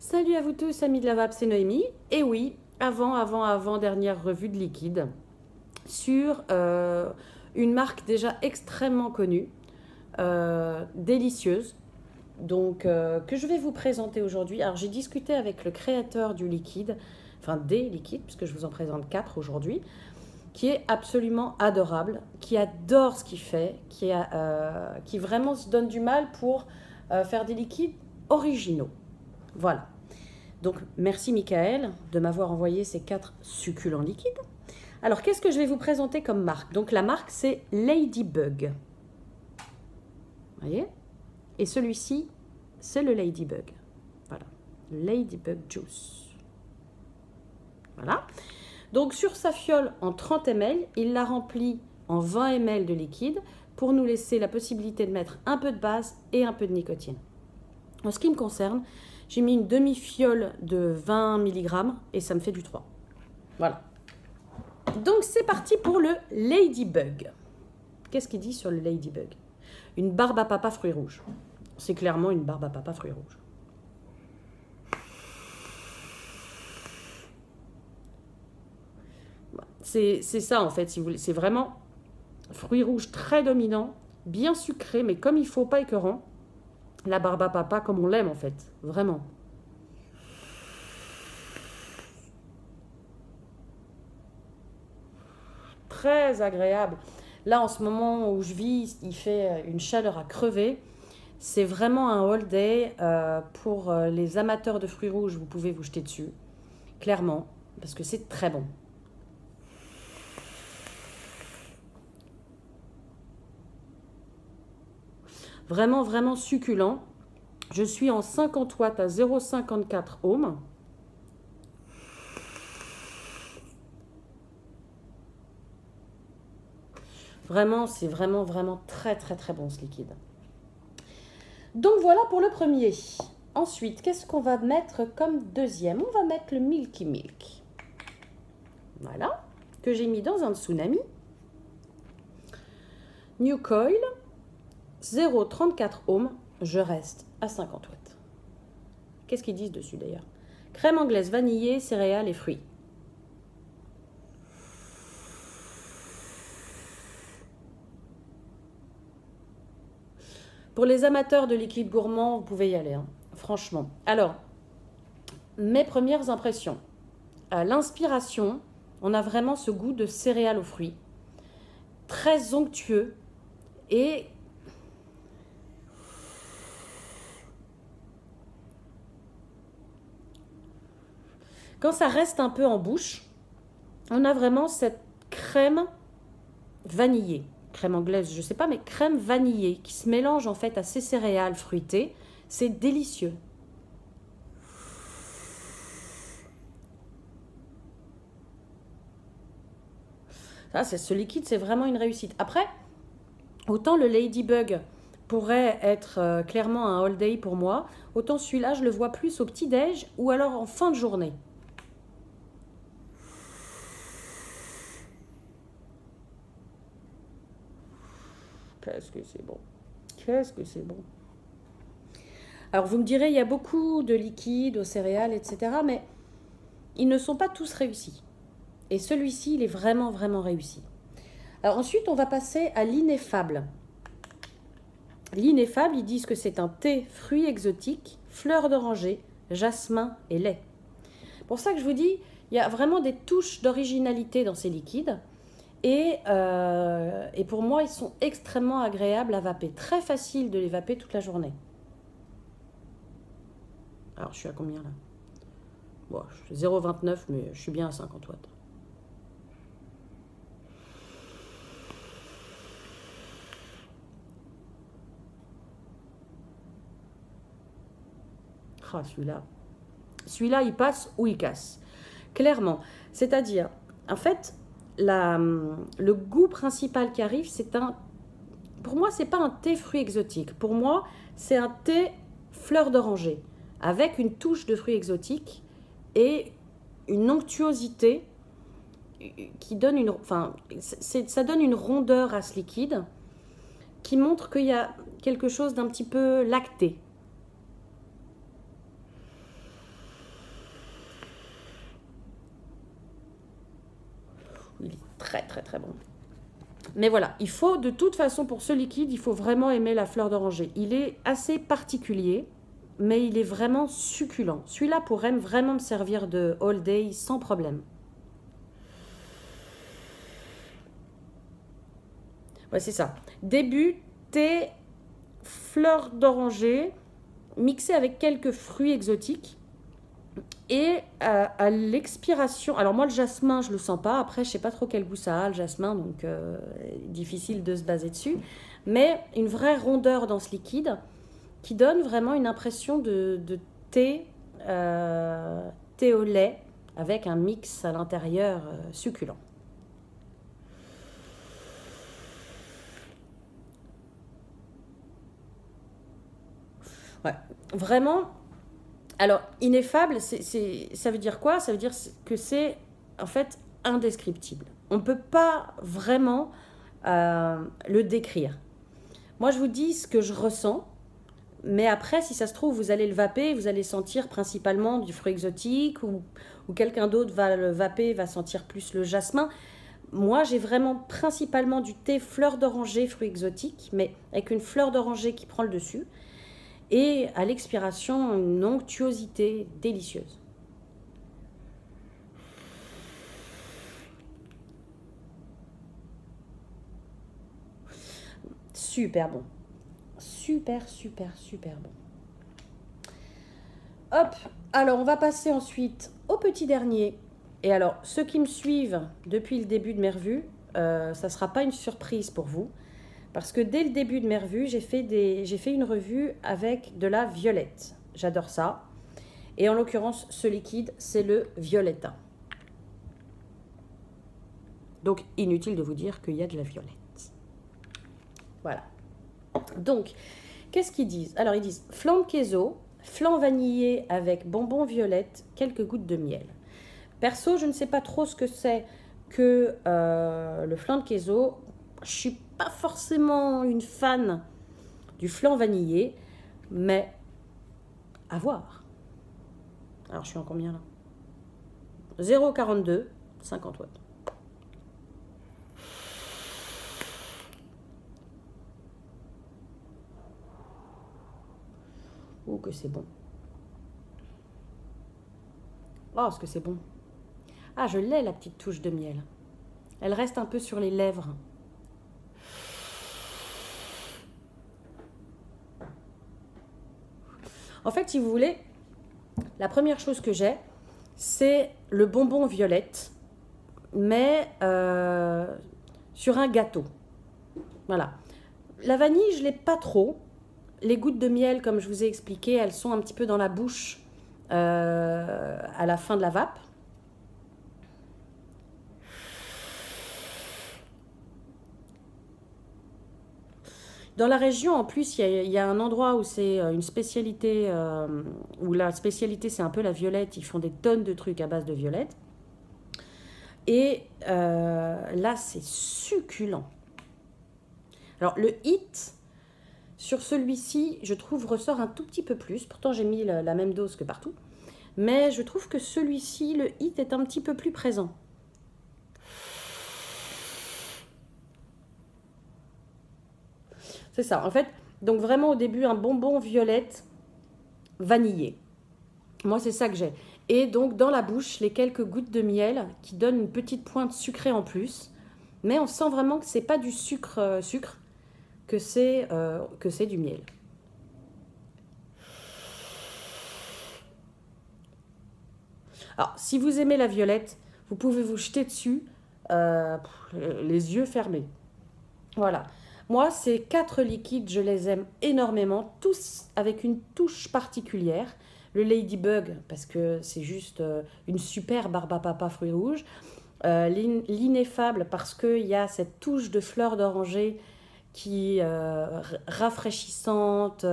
Salut à vous tous, amis de la Vape, c'est Noémie. Et oui, dernière revue de liquide sur une marque déjà extrêmement connue, délicieuse, donc que je vais vous présenter aujourd'hui. Alors j'ai discuté avec le créateur du liquide, enfin des liquides, puisque je vous en présente 4 aujourd'hui, qui est absolument adorable, qui adore ce qu'il fait, qui vraiment se donne du mal pour faire des liquides originaux. Voilà. Donc, merci Michael de m'avoir envoyé ces 4 succulents liquides. Alors, qu'est-ce que je vais vous présenter comme marque? Donc, la marque, c'est Ladybug. Vous voyez? Et celui-ci, c'est le Ladybug. Voilà. Ladybug Juice. Voilà. Donc, sur sa fiole en 30 ml, il l'a remplie en 20 ml de liquide pour nous laisser la possibilité de mettre un peu de base et un peu de nicotine. En ce qui me concerne, j'ai mis une demi-fiole de 20 mg et ça me fait du 3. Voilà. Donc c'est parti pour le Ladybug. Qu'est-ce qu'il dit sur le Ladybug? Une barbe à papa fruits rouges. C'est clairement une barbe à papa fruits rouges. C'est ça en fait, si vous voulez. C'est vraiment fruits rouges très dominants, bien sucrés, mais comme il faut, pas écœurant. La barbe à papa comme on l'aime en fait, vraiment. Très agréable. Là en ce moment où je vis, il fait une chaleur à crever. C'est vraiment un all day pour les amateurs de fruits rouges, vous pouvez vous jeter dessus, clairement, parce que c'est très bon. Vraiment, vraiment succulent. Je suis en 50 watts à 0,54 ohms. Vraiment, c'est vraiment très bon ce liquide. Donc voilà pour le premier. Ensuite, qu'est-ce qu'on va mettre comme deuxième? On va mettre le Milky Milk. Voilà, que j'ai mis dans un tsunami. New Coil. 0,34 ohms, je reste à 50 watts. Qu'est-ce qu'ils disent dessus d'ailleurs? Crème anglaise vanillée, céréales et fruits. Pour les amateurs de liquide gourmand, vous pouvez y aller, hein, franchement. Alors, mes premières impressions. À l'inspiration, on a vraiment ce goût de céréales aux fruits. Très onctueux et quand ça reste un peu en bouche, on a vraiment cette crème vanillée. Crème anglaise, je ne sais pas, mais crème vanillée qui se mélange en fait à ces céréales fruitées. C'est délicieux. Ça, ce liquide, c'est vraiment une réussite. Après, autant le Ladybug pourrait être clairement un all day pour moi, autant celui-là, je le vois plus au petit-déj ou alors en fin de journée. Qu'est-ce que c'est bon. Qu'est-ce que c'est bon. Alors, vous me direz, il y a beaucoup de liquides aux céréales, etc. Mais ils ne sont pas tous réussis. Et celui-ci, il est vraiment réussi. Alors ensuite, on va passer à l'ineffable. L'ineffable, ils disent que c'est un thé fruits exotiques, fleurs d'oranger, jasmin et lait. Pour ça que je vous dis, il y a vraiment des touches d'originalité dans ces liquides. Et pour moi, ils sont extrêmement agréables à vaper. Très facile de les vaper toute la journée. Alors, je suis à combien là? Bon, je suis 0,29, mais je suis bien à 50 watts. Ah, celui-là, il passe ou il casse. Clairement. C'est-à-dire, en fait, le goût principal qui arrive, c'est un... Pour moi, c'est pas un thé fruits exotiques. Pour moi, c'est un thé fleur d'oranger avec une touche de fruits exotiques et une onctuosité qui donne une... Enfin, ça donne une rondeur à ce liquide qui montre qu'il y a quelque chose d'un petit peu lacté. très très très bon. Mais voilà, il faut de toute façon pour ce liquide, il faut vraiment aimer la fleur d'oranger. Il est assez particulier, mais il est vraiment succulent. Celui-là pourrait vraiment me servir de all day sans problème. Ouais, c'est ça. Début, thé, fleur d'oranger, mixé avec quelques fruits exotiques. Et à l'expiration, alors moi le jasmin je le sens pas, après je sais pas trop quel goût ça a le jasmin, donc difficile de se baser dessus, mais une vraie rondeur dans ce liquide qui donne vraiment une impression de thé, thé au lait avec un mix à l'intérieur succulent. Ouais, vraiment. Alors, ineffable, ça veut dire quoi? Ça veut dire que c'est en fait indescriptible. On ne peut pas vraiment le décrire. Moi, je vous dis ce que je ressens, mais après, si ça se trouve, vous allez le vaper, vous allez sentir principalement du fruit exotique ou quelqu'un d'autre va le vaper, va sentir plus le jasmin. Moi, j'ai vraiment principalement du thé fleur d'oranger, fruit exotique, mais avec une fleur d'oranger qui prend le dessus. Et à l'expiration, une onctuosité délicieuse. Super bon. Super, super, super bon. Hop, alors on va passer ensuite au petit dernier. Et alors, ceux qui me suivent depuis le début de mes revues, ça ne sera pas une surprise pour vous. Parce que dès le début de mes revues, j'ai fait une revue avec de la violette. J'adore ça. Et en l'occurrence, ce liquide, c'est le Violetta. Donc, inutile de vous dire qu'il y a de la violette. Voilà. Donc, qu'est-ce qu'ils disent? Alors, ils disent flan de queso, flan vanillé avec bonbons violette, quelques gouttes de miel. Perso, je ne sais pas trop ce que c'est que le flan de queso. Je ne suis pas forcément une fan du flan vanillé, mais à voir. Alors, je suis en combien là? 0,42, 50 watts. Oh, que c'est bon. Oh, ce que c'est bon. Ah, je l'ai, la petite touche de miel. Elle reste un peu sur les lèvres. En fait, si vous voulez, la première chose que j'ai, c'est le bonbon violette, mais sur un gâteau. Voilà. La vanille, je ne l'ai pas trop. Les gouttes de miel, comme je vous ai expliqué, elles sont un petit peu dans la bouche à la fin de la vape. Dans la région, en plus, il y a un endroit où c'est une spécialité, où la spécialité, c'est un peu la violette. Ils font des tonnes de trucs à base de violette. Et là, c'est succulent. Alors, le hit, sur celui-ci, je trouve, ressort un tout petit peu plus. Pourtant, j'ai mis la même dose que partout. Mais je trouve que celui-ci, le hit, est un petit peu plus présent. C'est ça. En fait, donc vraiment au début, un bonbon violette vanillé. Moi, c'est ça que j'ai. Et donc, dans la bouche, les quelques gouttes de miel qui donnent une petite pointe sucrée en plus. Mais on sent vraiment que c'est pas du sucre, que c'est du miel. Alors, si vous aimez la violette, vous pouvez vous jeter dessus, les yeux fermés. Voilà. Moi, ces 4 liquides, je les aime énormément, tous avec une touche particulière. Le Ladybug, parce que c'est juste une super barbe à papa fruits rouges. L'ineffable, parce qu'il y a cette touche de fleur d'oranger qui rafraîchissante,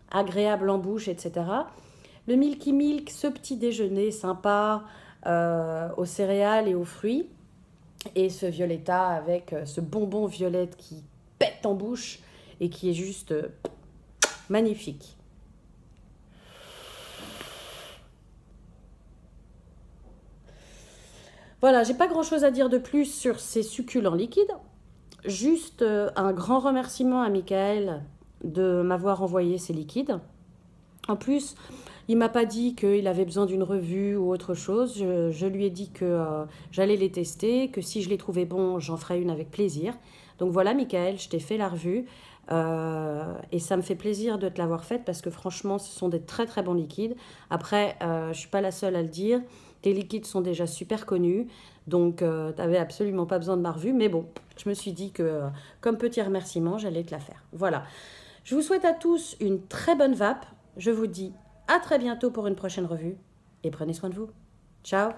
agréable en bouche, etc. Le Milky Milk, ce petit déjeuner sympa aux céréales et aux fruits. Et ce Violetta avec ce bonbon violette qui pète en bouche et qui est juste magnifique. Voilà, j'ai pas grand-chose à dire de plus sur ces succulents liquides. Juste un grand remerciement à Michael de m'avoir envoyé ces liquides. En plus, il m'a pas dit qu'il avait besoin d'une revue ou autre chose. Je lui ai dit que j'allais les tester, que si je les trouvais bons, j'en ferais une avec plaisir. Donc voilà, Michael, je t'ai fait la revue. Et ça me fait plaisir de te l'avoir faite parce que franchement, ce sont des très très bons liquides. Après, je ne suis pas la seule à le dire. Tes liquides sont déjà super connus. Donc, tu n'avais absolument pas besoin de ma revue. Mais bon, je me suis dit que comme petit remerciement, j'allais te la faire. Voilà. Je vous souhaite à tous une très bonne vape. Je vous dis à très bientôt pour une prochaine revue. Et prenez soin de vous. Ciao!